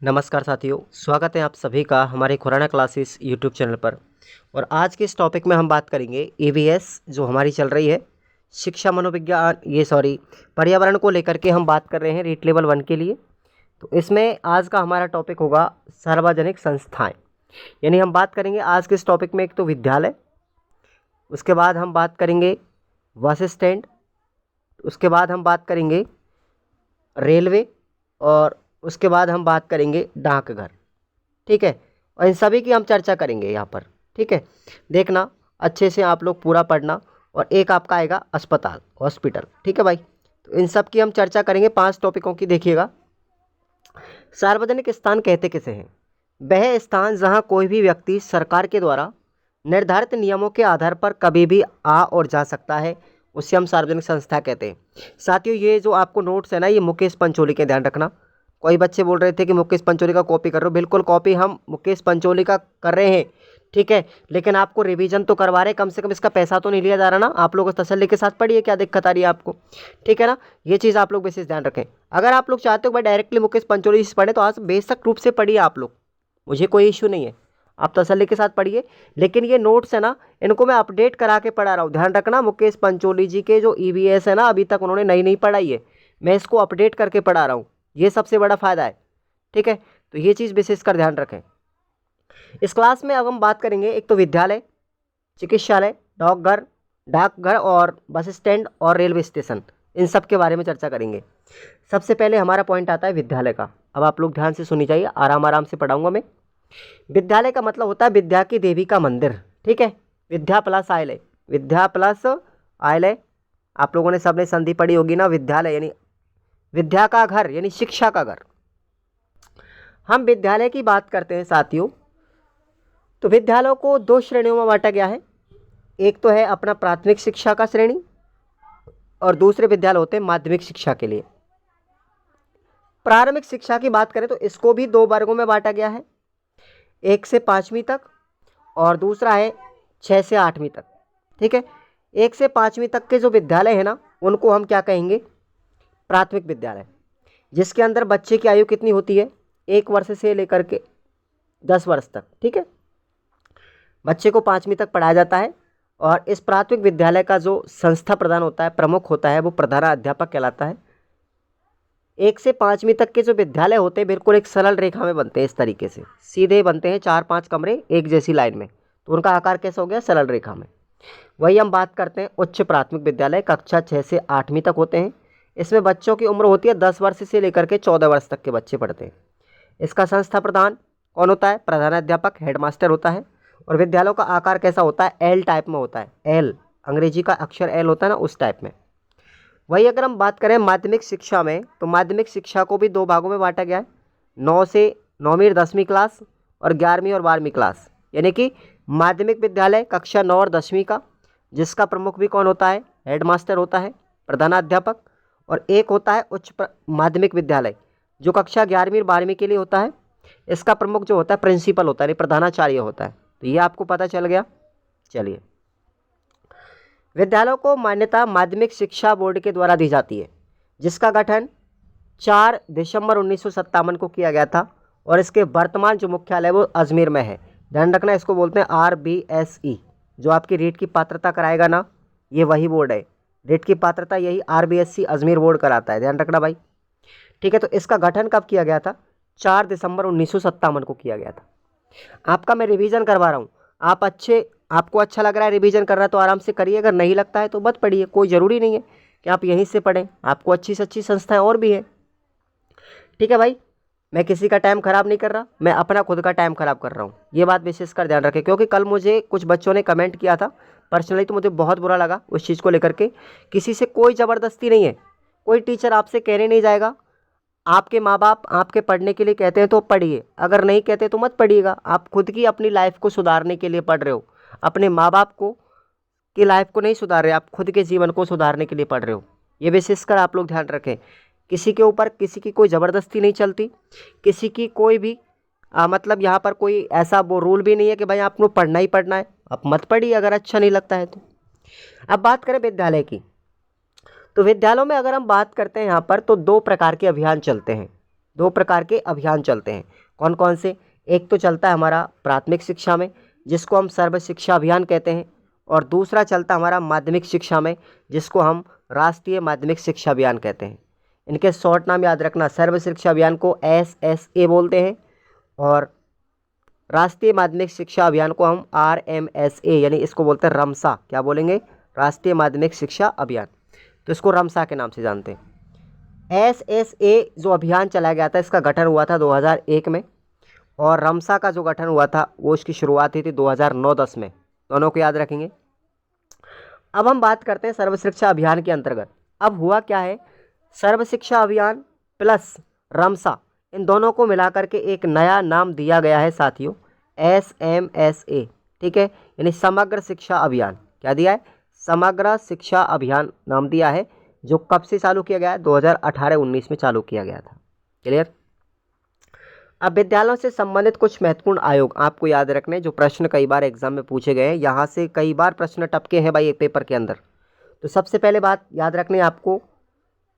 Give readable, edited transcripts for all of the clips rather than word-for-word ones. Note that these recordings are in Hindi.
नमस्कार साथियों, स्वागत है आप सभी का हमारे खुराना क्लासेस यूट्यूब चैनल पर। और आज के इस टॉपिक में हम बात करेंगे ईवीएस जो हमारी चल रही है शिक्षा मनोविज्ञान पर्यावरण को लेकर के हम बात कर रहे हैं रीट लेवल 1 के लिए। तो इसमें आज का हमारा टॉपिक होगा सार्वजनिक संस्थाएं। यानी हम बात करेंगे आज के इस टॉपिक में एक तो विद्यालय, उसके बाद हम बात करेंगे बस स्टैंड, उसके बाद हम बात करेंगे रेलवे और उसके बाद हम बात करेंगे डाकघर। ठीक है, और इन सभी की हम चर्चा करेंगे यहाँ पर। ठीक है, देखना अच्छे से आप लोग पूरा पढ़ना। और एक आपका आएगा अस्पताल, हॉस्पिटल। ठीक है भाई, तो इन सब की हम चर्चा करेंगे 5 टॉपिकों की। देखिएगा, सार्वजनिक स्थान कहते किसे हैं? वह स्थान जहाँ कोई भी व्यक्ति सरकार के द्वारा निर्धारित नियमों के आधार पर कभी भी आ और जा सकता है, उसे हम सार्वजनिक संस्था कहते हैं। साथियों, ये जो आपको नोट्स है ना, ये मुकेश पंचोली के, ध्यान रखना। कोई बच्चे बोल रहे थे कि मुकेश पंचोली का कॉपी कर रहे हो, बिल्कुल कॉपी हम मुकेश पंचोली का कर रहे हैं। ठीक है, लेकिन आपको रिवीजन तो करवा रहे हैं, कम से कम इसका पैसा तो नहीं लिया जा रहा ना। आप लोग तसल्ली के साथ पढ़िए, क्या दिक्कत आ रही है आपको? ठीक है ना, ये चीज़ आप लोग विशेष ध्यान रखें। अगर आप लोग चाहते हो भाई डायरेक्टली मुकेश पंचोली से पढ़े, तो आज बेशक रूप से पढ़िए आप लोग, मुझे कोई इशू नहीं है, आप तसल्ली के साथ पढ़िए। लेकिन ये नोट्स है ना, इनको मैं अपडेट करा के पढ़ा रहा हूँ। ध्यान रखना, मुकेश पंचोली जी के जो ईवीएस है ना, अभी तक उन्होंने नई पढ़ाई है, मैं इसको अपडेट करके पढ़ा रहा हूँ, ये सबसे बड़ा फायदा है। ठीक है, तो ये चीज़ विशेषकर ध्यान रखें। इस क्लास में अब हम बात करेंगे एक तो विद्यालय, चिकित्सालय, डाकघर और बस स्टैंड और रेलवे स्टेशन, इन सब के बारे में चर्चा करेंगे। सबसे पहले हमारा पॉइंट आता है विद्यालय का। अब आप लोग ध्यान से सुनी जाइए, आराम आराम से पढ़ाऊंगा मैं। विद्यालय का मतलब होता है विद्या की देवी का मंदिर। ठीक है, विद्या प्लस आलय, विद्या प्लस आलय, आप लोगों ने सबने संधि पढ़ी होगी ना। विद्यालय यानी विद्या का घर, यानी शिक्षा का घर। हम विद्यालय की बात करते हैं साथियों, तो विद्यालयों को 2 श्रेणियों में बांटा गया है। एक तो है अपना प्राथमिक शिक्षा का श्रेणी, और दूसरे विद्यालय होते हैं माध्यमिक शिक्षा के लिए। प्रारंभिक शिक्षा की बात करें तो इसको भी 2 वर्गों में बांटा गया है, 1 से 5वीं तक और दूसरा है 6 से 8वीं तक। ठीक है, 1 से 5वीं तक के जो विद्यालय है ना, उनको हम क्या कहेंगे? प्राथमिक विद्यालय, जिसके अंदर बच्चे की आयु कितनी होती है? 1 वर्ष से लेकर के 10 वर्ष तक। ठीक है, बच्चे को 5वीं तक पढ़ाया जाता है। और इस प्राथमिक विद्यालय का जो संस्था प्रधान होता है, प्रमुख होता है, वो प्रधानाध्यापक कहलाता है। 1 से 5वीं तक के जो विद्यालय होते हैं बिल्कुल एक सरल रेखा में बनते हैं, इस तरीके से सीधे बनते हैं, 4-5 कमरे एक जैसी लाइन में, तो उनका आकार कैसा हो गया? सरल रेखा में। वही हम बात करते हैं उच्च प्राथमिक विद्यालय, कक्षा 6 से 8वीं तक होते हैं। इसमें बच्चों की उम्र होती है 10 वर्ष से लेकर के 14 वर्ष तक के बच्चे पढ़ते हैं। इसका संस्था प्रधान कौन होता है? प्रधानाध्यापक, हेडमास्टर होता है। और विद्यालयों का आकार कैसा होता है? एल टाइप में होता है, एल, अंग्रेजी का अक्षर एल होता है ना, उस टाइप में। वही अगर हम बात करें माध्यमिक शिक्षा में, तो माध्यमिक शिक्षा को भी 2 भागों में बांटा गया है, 9 से 9वीं और 10वीं क्लास और 11वीं और 12वीं क्लास। यानी कि माध्यमिक विद्यालय कक्षा 9 और 10वीं का, जिसका प्रमुख भी कौन होता है? हेडमास्टर होता है, प्रधानाध्यापक। और एक होता है माध्यमिक विद्यालय, जो कक्षा 11वीं और 12वीं के लिए होता है। इसका प्रमुख जो होता है प्रिंसिपल होता है, यानी प्रधानाचार्य होता है। तो ये आपको पता चल गया। चलिए, विद्यालयों को मान्यता माध्यमिक शिक्षा बोर्ड के द्वारा दी जाती है, जिसका गठन 4 दिसंबर 1957 को किया गया था। और इसके वर्तमान जो मुख्यालय वो अजमेर में है। ध्यान रखना, इसको बोलते हैं RBSE। जो आपकी रीट की पात्रता कराएगा ना, ये वही बोर्ड है। रीट की पात्रता यही RBSE अजमेर बोर्ड कराता है, ध्यान रखना भाई। ठीक है, तो इसका गठन कब किया गया था? 4 दिसंबर 1957 को किया गया था। आपका मैं रिवीजन करवा रहा हूँ, आपको अच्छा लग रहा है रिवीजन करना तो आराम से करिए, अगर नहीं लगता है तो मत पढ़िए, कोई ज़रूरी नहीं है कि आप यहीं से पढ़ें, आपको अच्छी से अच्छी संस्थाएं और भी हैं। ठीक है भाई, मैं किसी का टाइम ख़राब नहीं कर रहा, मैं अपना खुद का टाइम ख़राब कर रहा हूँ, ये बात विशेषकर ध्यान रखें। क्योंकि कल मुझे कुछ बच्चों ने कमेंट किया था पर्सनली, तो मुझे बहुत बुरा लगा उस चीज़ को लेकर के। किसी से कोई ज़बरदस्ती नहीं है, कोई टीचर आपसे कहने नहीं जाएगा। आपके माँ बाप आपके पढ़ने के लिए कहते हैं तो पढ़िए, अगर नहीं कहते तो मत पढ़िएगा। आप खुद की अपनी लाइफ को सुधारने के लिए पढ़ रहे हो, अपने माँ बाप को की लाइफ को नहीं सुधार रहे, आप खुद के जीवन को सुधारने के लिए पढ़ रहे हो। ये विशेषकर आप लोग ध्यान रखें। किसी के ऊपर किसी की कोई ज़बरदस्ती नहीं चलती, किसी की कोई भी मतलब यहाँ पर कोई ऐसा वो रूल भी नहीं है कि भाई आपको पढ़ना ही पढ़ना है, आप मत पढ़िए अगर अच्छा नहीं लगता है तो। अब बात करें विद्यालय की, तो विद्यालयों में अगर हम बात करते हैं यहाँ पर, तो 2 प्रकार के अभियान चलते हैं। दो प्रकार के अभियान चलते हैं। कौन कौन से? एक तो चलता है हमारा प्राथमिक शिक्षा में, जिसको हम सर्व शिक्षा अभियान कहते हैं, और दूसरा चलता हमारा माध्यमिक शिक्षा में, जिसको हम राष्ट्रीय माध्यमिक शिक्षा अभियान कहते हैं। इनके शॉर्ट नाम याद रखना, सर्व शिक्षा अभियान को SSA बोलते हैं और राष्ट्रीय माध्यमिक शिक्षा अभियान को हम RMSA यानी इसको बोलते हैं रमसा। क्या बोलेंगे? राष्ट्रीय माध्यमिक शिक्षा अभियान, तो इसको रमसा के नाम से जानते हैं। SSA जो अभियान चलाया गया था इसका गठन हुआ था 2001 में, और रमसा का जो गठन हुआ था वो इसकी शुरुआत हुई थी 2009-10 में। दोनों को याद रखेंगे। अब हम बात करते हैं सर्व शिक्षा अभियान के अंतर्गत। अब हुआ क्या है, सर्व शिक्षा अभियान प्लस रमसा इन दोनों को मिलाकर के एक नया नाम दिया गया है साथियों, SMSA। ठीक है, यानी समग्र शिक्षा अभियान। क्या दिया है? समग्र शिक्षा अभियान नाम दिया है, जो कब से चालू किया गया है? 2018-19 में चालू किया गया था। क्लियर? अब विद्यालयों से संबंधित कुछ महत्वपूर्ण आयोग आपको याद रखने, जो प्रश्न कई बार एग्जाम में पूछे गए हैं। यहाँ से कई बार प्रश्न टपके हैं भाई एक पेपर के अंदर। तो सबसे पहले बात याद रखनी है आपको,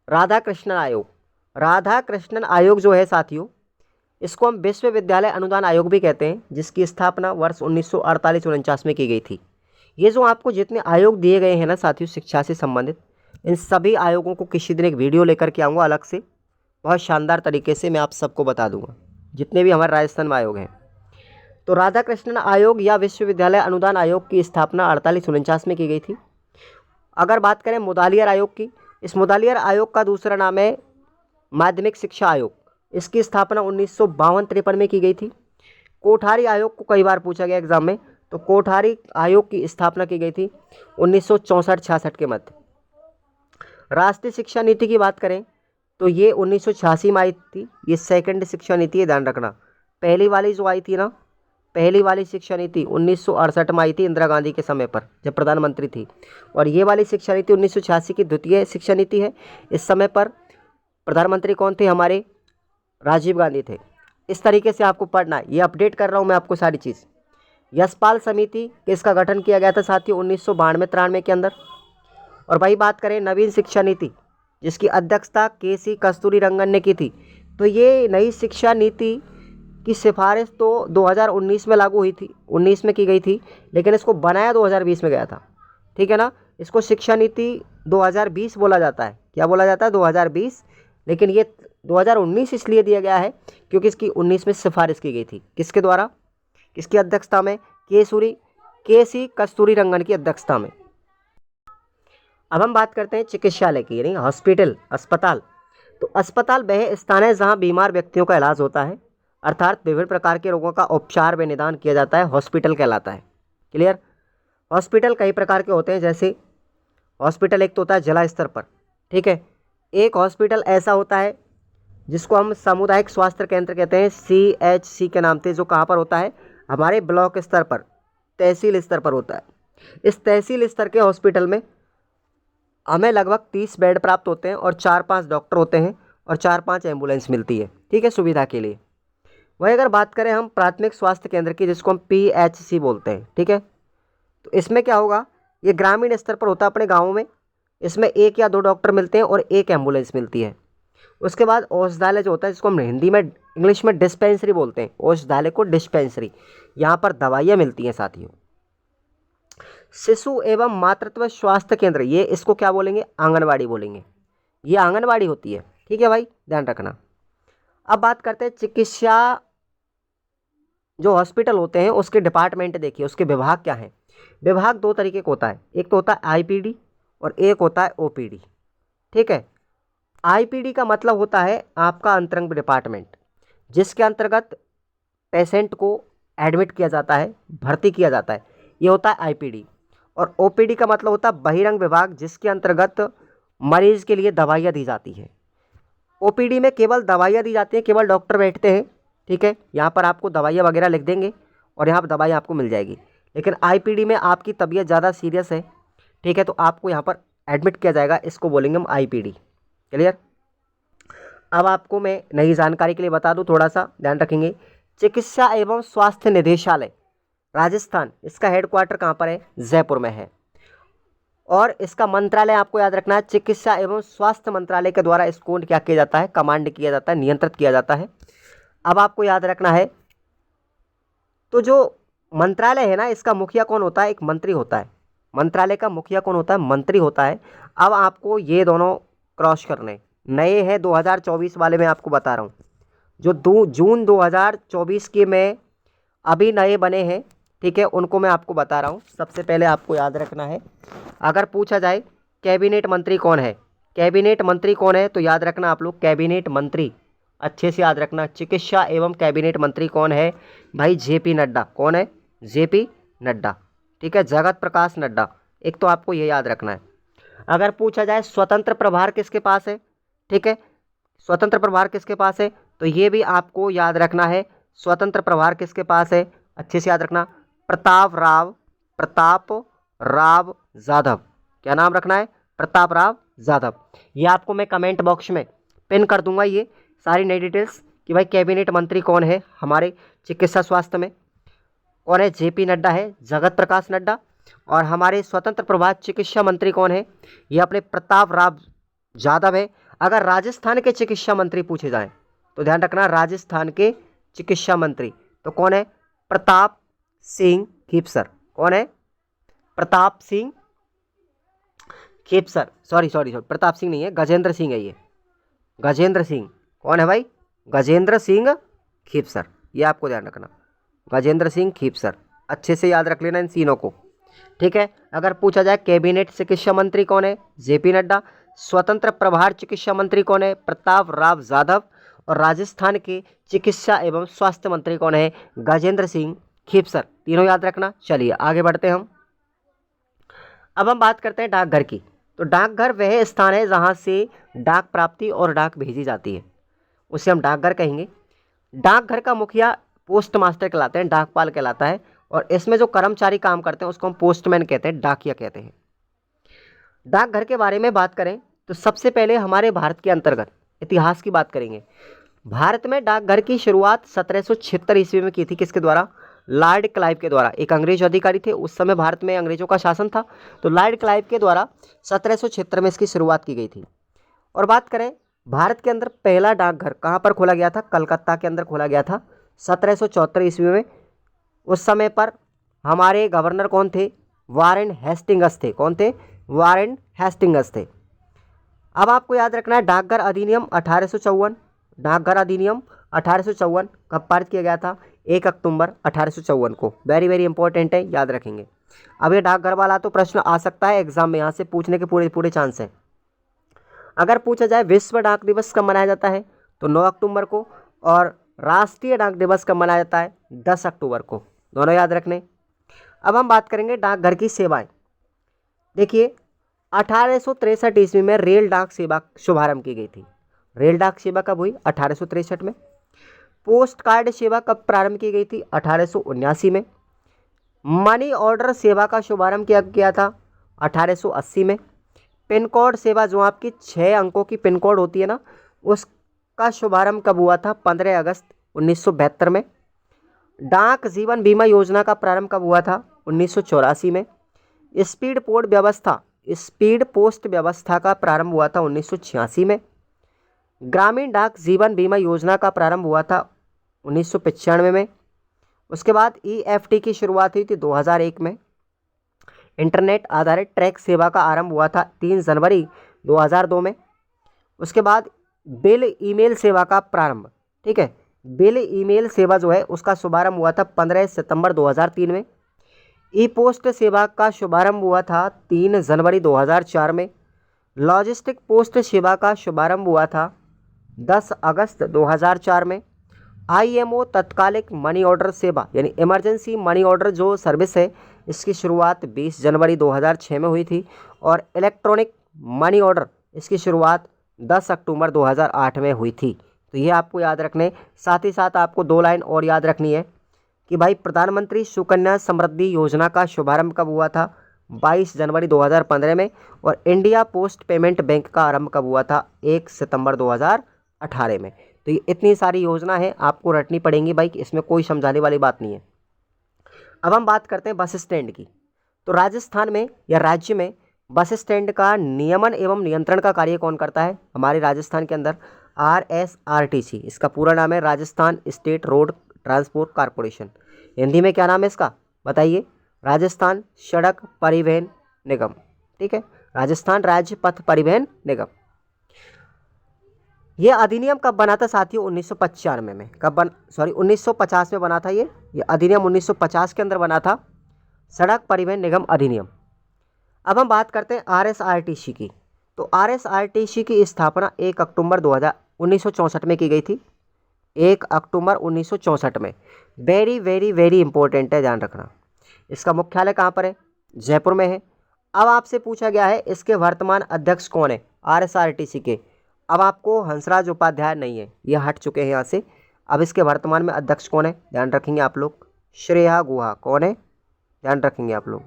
राधाकृष्णन आयोग। राधाकृष्णन आयोग जो है साथियों, इसको हम विश्वविद्यालय अनुदान आयोग भी कहते हैं, जिसकी स्थापना वर्ष 1948-49 में की गई थी। ये जो आपको जितने आयोग दिए गए हैं ना साथियों शिक्षा से संबंधित, इन सभी आयोगों को किसी दिन एक वीडियो लेकर के आऊँगा अलग से, बहुत शानदार तरीके से मैं आप सबको बता दूंगा, जितने भी हमारे राजस्थान में आयोग हैं। तो राधाकृष्णन आयोग या विश्वविद्यालय अनुदान आयोग की स्थापना 48-49 में की गई थी। अगर बात करें मुदालियर आयोग की, इस मुदालियर आयोग का दूसरा नाम है माध्यमिक शिक्षा आयोग। इसकी स्थापना 1952-53 में की गई थी। कोठारी आयोग को कई बार पूछा गया एग्जाम में, तो कोठारी आयोग की स्थापना की गई थी 1964-66 के मध्य। राष्ट्रीय शिक्षा नीति की बात करें तो ये 1986 में आई थी। ये सेकंड शिक्षा नीति है, ध्यान रखना। पहली वाली जो आई थी ना, पहली वाली शिक्षा नीति 1968 में आई थी इंदिरा गांधी के समय पर जब प्रधानमंत्री थी, और ये वाली शिक्षा नीति 1986 की द्वितीय शिक्षा नीति है। इस समय पर प्रधानमंत्री कौन थे? हमारे राजीव गांधी थे। इस तरीके से आपको पढ़ना है, ये अपडेट कर रहा हूँ मैं आपको सारी चीज़। यशपाल समिति इसका गठन किया गया था साथियों 1992-93 के अंदर। और भाई बात करें नवीन शिक्षा नीति, जिसकी अध्यक्षता KC कस्तूरीरंगन ने की थी, तो ये नई शिक्षा नीति की सिफारिश तो 2019 में लागू हुई थी, 19 में की गई थी, लेकिन इसको बनाया 2020 में गया था। ठीक है ना? इसको शिक्षा नीति 2020 बोला जाता है। क्या बोला जाता है? 2020, लेकिन ये 2019 इसलिए दिया गया है क्योंकि इसकी 19 में सिफारिश की गई थी। किसके द्वारा? किसकी अध्यक्षता में? KC कस्तूरीरंगन की अध्यक्षता में। अब हम बात करते हैं चिकित्सालय की, यानी हॉस्पिटल, अस्पताल। तो अस्पताल वह स्थान है जहां बीमार व्यक्तियों का इलाज होता है, अर्थात विभिन्न प्रकार के रोगों का उपचार व निदान किया जाता है, हॉस्पिटल कहलाता है। क्लियर? हॉस्पिटल कई प्रकार के होते हैं, जैसे हॉस्पिटल एक तो होता है जिला स्तर पर। ठीक है, एक हॉस्पिटल ऐसा होता है जिसको हम सामुदायिक स्वास्थ्य केंद्र कहते हैं, CHC के नाम से, जो कहाँ पर होता है? हमारे ब्लॉक स्तर पर, तहसील स्तर पर होता है। इस तहसील स्तर के हॉस्पिटल में हमें लगभग 30 बेड प्राप्त होते हैं, और 4-5 डॉक्टर होते हैं, और 4-5 एम्बुलेंस मिलती है। ठीक है, सुविधा के लिए। वही अगर बात करें हम प्राथमिक स्वास्थ्य केंद्र की, जिसको हम PHC बोलते हैं। ठीक है, तो इसमें क्या होगा? ये ग्रामीण स्तर पर होता है अपने गाँवों में। इसमें 1 या 2 डॉक्टर मिलते हैं और 1 एम्बुलेंस मिलती है। उसके बाद औषधालय जो होता है, जिसको हम हिंदी में, इंग्लिश में डिस्पेंसरी बोलते हैं, औषधालय को डिस्पेंसरी, यहाँ पर दवाइयाँ मिलती हैं साथियों। शिशु एवं मातृत्व स्वास्थ्य केंद्र, ये इसको क्या बोलेंगे? आंगनवाड़ी बोलेंगे। ये आंगनवाड़ी होती है। ठीक है भाई, ध्यान रखना। अब बात करते हैं चिकित्सा, जो हॉस्पिटल होते हैं उसके डिपार्टमेंट देखिए, उसके विभाग क्या हैं। विभाग 2 तरीके का होता है, एक तो होता है IPD और एक होता है OPD। ठीक है, IPD का मतलब होता है आपका अंतरंग डिपार्टमेंट, जिसके अंतर्गत पेशेंट को एडमिट किया जाता है, भर्ती किया जाता है, ये होता है IPD। और OPD का मतलब होता है बहिरंग विभाग, जिसके अंतर्गत मरीज के लिए दवाइयाँ दी जाती हैं। OPD में केवल दवाइयाँ दी जाती हैं, केवल डॉक्टर बैठते हैं। ठीक है, यहाँ पर आपको दवाइयाँ वगैरह लिख देंगे और यहाँ पर दवाई आपको मिल जाएगी। लेकिन IPD में आपकी तबीयत ज़्यादा सीरियस है, ठीक है, तो आपको यहाँ पर एडमिट किया जाएगा, इसको बोलेंगे हम IPD। क्लियर? अब आपको मैं नई जानकारी के लिए बता दूं, थोड़ा सा ध्यान रखेंगे। चिकित्सा एवं स्वास्थ्य निदेशालय राजस्थान, इसका हेडक्वार्टर कहाँ पर है? जयपुर में है। और इसका मंत्रालय आपको याद रखना है चिकित्सा एवं स्वास्थ्य मंत्रालय के द्वारा इसको क्या किया जाता है, कमांड किया जाता है, नियंत्रित किया जाता है। अब आपको याद रखना है, तो जो मंत्रालय है ना, इसका मुखिया कौन होता है, एक मंत्री होता है। मंत्रालय का मुखिया कौन होता है, मंत्री होता है। अब आपको ये दोनों क्रॉस करने नए हैं 2024 वाले में आपको बता रहा हूँ। जो जून 2024 के में अभी नए बने हैं, ठीक है, उनको मैं आपको बता रहा हूँ। सबसे पहले आपको याद रखना है, अगर पूछा जाए कैबिनेट मंत्री कौन है, कैबिनेट मंत्री कौन है, तो याद रखना आप लोग कैबिनेट मंत्री, अच्छे से याद रखना, चिकित्सा एवं कैबिनेट मंत्री कौन है भाई, जेपी नड्डा। कौन है, जेपी नड्डा, ठीक है, जगत प्रकाश नड्डा। एक तो आपको ये याद रखना है। अगर पूछा जाए स्वतंत्र प्रभार किसके पास है, ठीक है, स्वतंत्र प्रभार किसके पास है, तो ये भी आपको याद रखना है, स्वतंत्र प्रभार किसके पास है, अच्छे से याद रखना, प्रताप राव जाधव। क्या नाम रखना है, प्रताप राव जाधव। ये आपको मैं कमेंट बॉक्स में पिन कर दूंगा, ये सारी नई डिटेल्स कि भाई कैबिनेट मंत्री कौन है हमारे चिकित्सा स्वास्थ्य में, कौन है, जेपी नड्डा है, जगत प्रकाश नड्डा। और हमारे स्वतंत्र प्रभार चिकित्सा मंत्री कौन है, ये अपने प्रताप राव जाधव है। अगर राजस्थान के चिकित्सा मंत्री पूछे जाएं तो ध्यान रखना, राजस्थान के चिकित्सा मंत्री तो कौन है, प्रताप सिंह खेपसर। कौन है, प्रताप सिंह खेपसर, सॉरी प्रताप सिंह नहीं है, गजेंद्र सिंह है ये, गजेंद्र सिंह। कौन है भाई, गजेंद्र सिंह खेपसर, ये आपको ध्यान रखना, गजेंद्र सिंह खेपसर, अच्छे से याद रख लेना इन तीनों को, ठीक है। अगर पूछा जाए कैबिनेट चिकित्सा मंत्री कौन है, जेपी नड्डा, स्वतंत्र प्रभार चिकित्सा मंत्री कौन है, प्रताप राव जाधव, और राजस्थान के चिकित्सा एवं स्वास्थ्य मंत्री कौन है, गजेंद्र सिंह खेपसर, तीनों याद रखना। चलिए आगे बढ़ते हैं हम। अब हम बात करते हैं डाकघर की। तो डाकघर वह स्थान है जहां से डाक प्राप्ति और डाक भेजी जाती है, उसे हम डाकघर कहेंगे। डाकघर का मुखिया पोस्ट मास्टर कहलाते हैं, डाकपाल कहलाता है, और इसमें जो कर्मचारी काम करते हैं उसको हम पोस्टमैन कहते हैं, डाकिया कहते हैं। डाकघर के बारे में बात करें तो सबसे पहले हमारे भारत के अंतर्गत इतिहास की बात करेंगे। भारत में डाकघर की शुरुआत 1776 ईस्वी में की थी, किसके द्वारा, लॉर्ड क्लाइव के द्वारा। एक अंग्रेज अधिकारी थे, उस समय भारत में अंग्रेजों का शासन था, तो लॉर्ड क्लाइव के द्वारा 1776 में इसकी शुरुआत की गई थी। और बात करें भारत के अंदर पहला डाकघर कहाँ पर खोला गया था, कलकत्ता के अंदर खोला गया था 1774 ईस्वी में। उस समय पर हमारे गवर्नर कौन थे, वारेन हेस्टिंग्स थे। कौन थे, वारेन हेस्टिंग्स थे। अब आपको याद रखना है डाकघर अधिनियम 1854, डाकघर अधिनियम 1854 कब पारित किया गया था, 1 अक्टूबर 1854 को। वेरी वेरी इंपॉर्टेंट है, याद रखेंगे। अब ये डाकघर वाला तो प्रश्न आ सकता है एग्जाम में, यहाँ से पूछने के पूरे चांस हैं। अगर पूछा जाए विश्व डाक दिवस कब मनाया जाता है, तो 9 अक्टूबर को, और राष्ट्रीय डाक दिवस कब मनाया जाता है, 10 अक्टूबर को, दोनों याद रखने। अब हम बात करेंगे डाकघर की सेवाएं। देखिए 1863 ईस्वी में रेल डाक सेवा शुभारंभ की गई थी। रेल डाक सेवा कब हुई, 1863 में। पोस्ट कार्ड सेवा कब प्रारंभ की गई थी, 1879 में। मनी ऑर्डर सेवा का शुभारंभ किया गया था 1880 में। पिन कोड सेवा, जो आपकी 6 अंकों की पिन कोड होती है ना, उसका शुभारंभ कब हुआ था, 15 अगस्त 1972 में। डाक जीवन बीमा योजना का प्रारंभ कब हुआ था, 1984 में। स्पीड पोस्ट व्यवस्था का प्रारंभ हुआ था 1986 में। ग्रामीण डाक जीवन बीमा योजना का प्रारंभ हुआ था 1995 में। उसके बाद EFT की शुरुआत हुई थी 2001 में। इंटरनेट आधारित ट्रैक सेवा का आरंभ हुआ था 3 जनवरी 2002 में। उसके बाद बिल ईमेल सेवा का प्रारंभ, ठीक है, बिल ईमेल सेवा जो है उसका शुभारंभ हुआ था 15 सितंबर 2003 में। ई पोस्ट सेवा का शुभारंभ हुआ था 3 जनवरी 2004 में। लॉजिस्टिक पोस्ट सेवा का शुभारंभ हुआ था 10 अगस्त 2004 में। IMO तत्कालिक मनी ऑर्डर सेवा यानी इमरजेंसी मनी ऑर्डर जो सर्विस है, इसकी शुरुआत 20 जनवरी 2006 में हुई थी। और इलेक्ट्रॉनिक मनी ऑर्डर, इसकी शुरुआत 10 अक्टूबर 2008 में हुई थी। तो ये आपको याद रखने, साथ ही साथ आपको 2 लाइन और याद रखनी है कि भाई प्रधानमंत्री सुकन्या समृद्धि योजना का शुभारंभ कब हुआ था, 22 जनवरी 2015 में। और इंडिया पोस्ट पेमेंट बैंक का आरंभ कब हुआ था, 1 सितंबर 2018 में। तो ये इतनी सारी योजना है, आपको रटनी पड़ेंगी भाई, इसमें कोई समझाने वाली बात नहीं है। अब हम बात करते हैं बस स्टैंड की। तो राजस्थान में या राज्य में बस स्टैंड का नियमन एवं नियंत्रण का कार्य कौन करता है हमारे राजस्थान के अंदर? RSRTC। इसका पूरा नाम है Rajasthan state road transport corporation. Hindi में क्या नाम है इसका बताइए? राजस्थान सड़क परिवहन निगम। ठीक है, राजस्थान राज्य पथ परिवहन निगम। ये अधिनियम कब बना था साथियों? 1995 में। 1950 में बना था ये अधिनियम 1950 के अंदर बना था, सड़क परिवहन निगम अधिनियम। अब हम बात करते हैं RSRTC की। तो RSRTC की स्थापना 1 अक्टूबर 1964 में की गई थी। 1 अक्टूबर 1964 में। वेरी वेरी वेरी इंपॉर्टेंट है, ध्यान रखना। इसका मुख्यालय कहाँ पर है? जयपुर में है। अब आपसे पूछा गया है इसके वर्तमान अध्यक्ष कौन है RSRTC के? अब आपको हंसराज उपाध्याय नहीं है, ये हट चुके हैं यहाँ से। अब इसके वर्तमान में अध्यक्ष कौन है ध्यान रखेंगे आप लोग? श्रेया गुहा। कौन है? ध्यान रखेंगे आप लोग,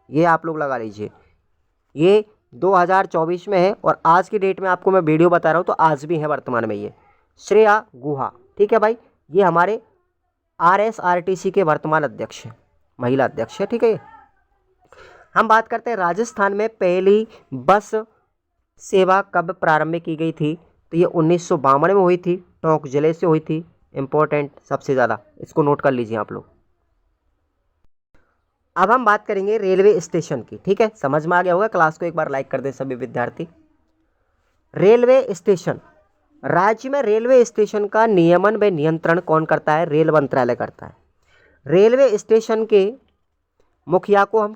ये आप लोग लगा लीजिए। ये 2024 में है और आज की डेट में आपको मैं वीडियो बता रहा हूँ तो आज भी है वर्तमान में ये श्रेया गुहा। ठीक है भाई, ये हमारे RSRTC के वर्तमान अध्यक्ष हैं, महिला अध्यक्ष है। ठीक है, हम बात करते हैं राजस्थान में पहली बस सेवा कब प्रारंभ की गई थी? तो ये 1952 में हुई थी, टोंक जिले से हुई थी। इंपॉर्टेंट सबसे ज़्यादा, इसको नोट कर लीजिए आप लोग। अब हम बात करेंगे रेलवे स्टेशन की। ठीक है, समझ में आ गया होगा। क्लास को एक बार लाइक कर दें सभी विद्यार्थी। रेलवे स्टेशन, राज्य में रेलवे स्टेशन का नियमन व नियंत्रण कौन करता है? रेल मंत्रालय करता है। रेलवे स्टेशन के मुखिया को हम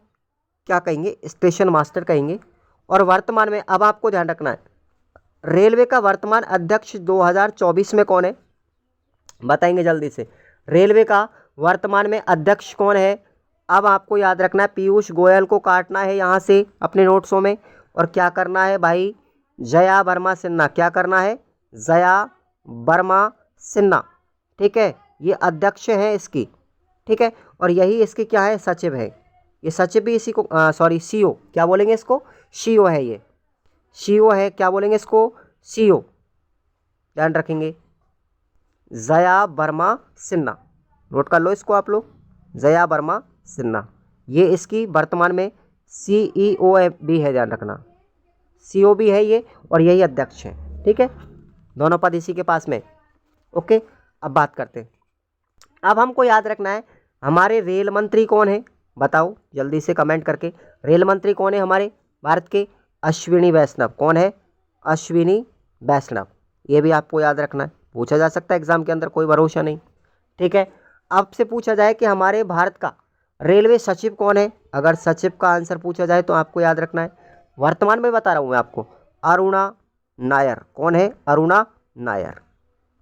क्या कहेंगे? स्टेशन मास्टर कहेंगे। और वर्तमान में अब आपको ध्यान रखना है, रेलवे का वर्तमान अध्यक्ष 2024 में कौन है बताएंगे जल्दी से। रेलवे का वर्तमान में अध्यक्ष कौन है? अब आपको याद रखना है, पीयूष गोयल को काटना है यहाँ से अपने नोट्सों में, और क्या करना है भाई? जया वर्मा सिन्हा। क्या करना है? जया वर्मा सिन्हा। ठीक है, ये अध्यक्ष है इसकी। ठीक है, और यही इसकी क्या है? सचिव है। ये सचिव भी इसी को CEO क्या बोलेंगे इसको? CEO है ये, CEO है। क्या बोलेंगे इसको? CEO। ध्यान रखेंगे, जया वर्मा सिन्हा। नोट कर लो इसको आप लोग, जया वर्मा सिन्हा। ये इसकी वर्तमान में CEO भी है, ध्यान रखना। CO भी है ये और यही अध्यक्ष है। ठीक है, दोनों पद इसी के पास में। ओके, अब बात करते हैं। अब हमको याद रखना है हमारे रेल मंत्री कौन है बताओ जल्दी से कमेंट करके। रेल मंत्री कौन है हमारे भारत के? अश्विनी वैष्णव। कौन है? अश्विनी वैष्णव। ये भी आपको याद रखना है, पूछा जा सकता है एग्जाम के अंदर, कोई भरोसा नहीं। ठीक है, आपसे पूछा जाए कि हमारे भारत का रेलवे सचिव कौन है? अगर सचिव का आंसर पूछा जाए तो आपको याद रखना है, वर्तमान में बता रहा हूँ मैं आपको, अरुणा नायर। कौन है? अरुणा नायर।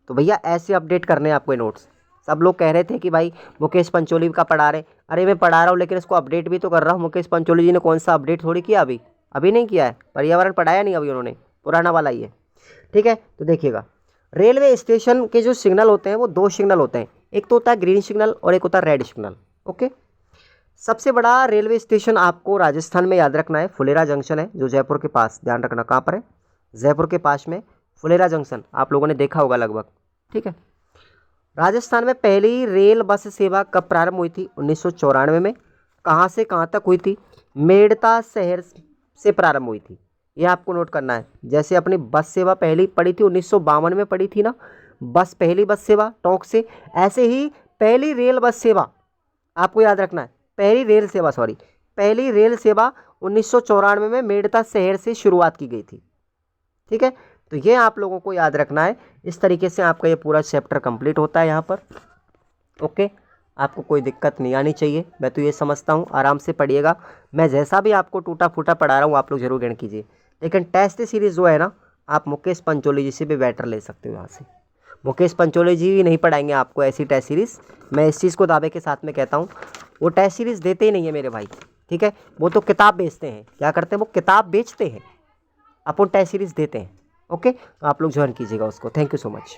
तो भैया ऐसे अपडेट करने हैं आपको नोट्स। सब लोग कह रहे थे कि भाई मुकेश पंचोली का पढ़ा रहे, अरे मैं पढ़ा रहा हूँ लेकिन इसको अपडेट भी तो कर रहा हूँ। मुकेश पंचोली जी ने कौन सा अपडेट थोड़ी किया, अभी नहीं किया है, पर्यावरण पढ़ाया नहीं अभी उन्होंने, पुराना वाला ही है। ठीक है, तो देखिएगा रेलवे स्टेशन के जो सिग्नल होते हैं वो 2 सिग्नल होते हैं, एक तो होता है ग्रीन सिग्नल और एक होता है रेड सिग्नल। ओके, सबसे बड़ा रेलवे स्टेशन आपको राजस्थान में याद रखना है फुलेरा जंक्शन है, जो जयपुर के पास, ध्यान रखना कहाँ पर है? जयपुर के पास में फुलेरा जंक्शन, आप लोगों ने देखा होगा लगभग। ठीक है, राजस्थान में पहली रेल बस सेवा कब प्रारंभ हुई थी? 1994 में। कहाँ से कहाँ तक हुई थी? मेड़ता शहर से प्रारंभ हुई थी, ये आपको नोट करना है। जैसे अपनी बस सेवा पहली पड़ी थी 1952 में पड़ी थी ना, पहली बस सेवा टोंक से, ऐसे ही पहली रेल बस सेवा आपको याद रखना है, पहली रेल सेवा 1994 में मेड़ता शहर से शुरुआत की गई थी। ठीक है, तो ये आप लोगों को याद रखना है। इस तरीके से आपका ये पूरा चैप्टर कंप्लीट होता है यहाँ पर। ओके, आपको कोई दिक्कत नहीं आनी चाहिए, मैं तो ये समझता हूँ। आराम से पढ़िएगा, मैं जैसा भी आपको टूटा फूटा पढ़ा रहा हूँ आप लोग जरूर ग्रहण कीजिए। लेकिन टेस्ट सीरीज़ जो है ना, आप मुकेश पंचोली जी से भी बेटर ले सकते हो यहाँ से। मुकेश पंचोली जी भी नहीं पढ़ाएंगे आपको ऐसी टेस्ट सीरीज़, मैं इस चीज़ को दावे के साथ में कहता हूँ। वो टेस्ट सीरीज़ देते ही नहीं है मेरे भाई। ठीक है, वो तो किताब बेचते हैं। क्या करते हैं वो? किताब बेचते हैं, अपन टेस्ट सीरीज़ देते हैं। ओके, तो आप लोग ज्वाइन कीजिएगा उसको। Thank you so much.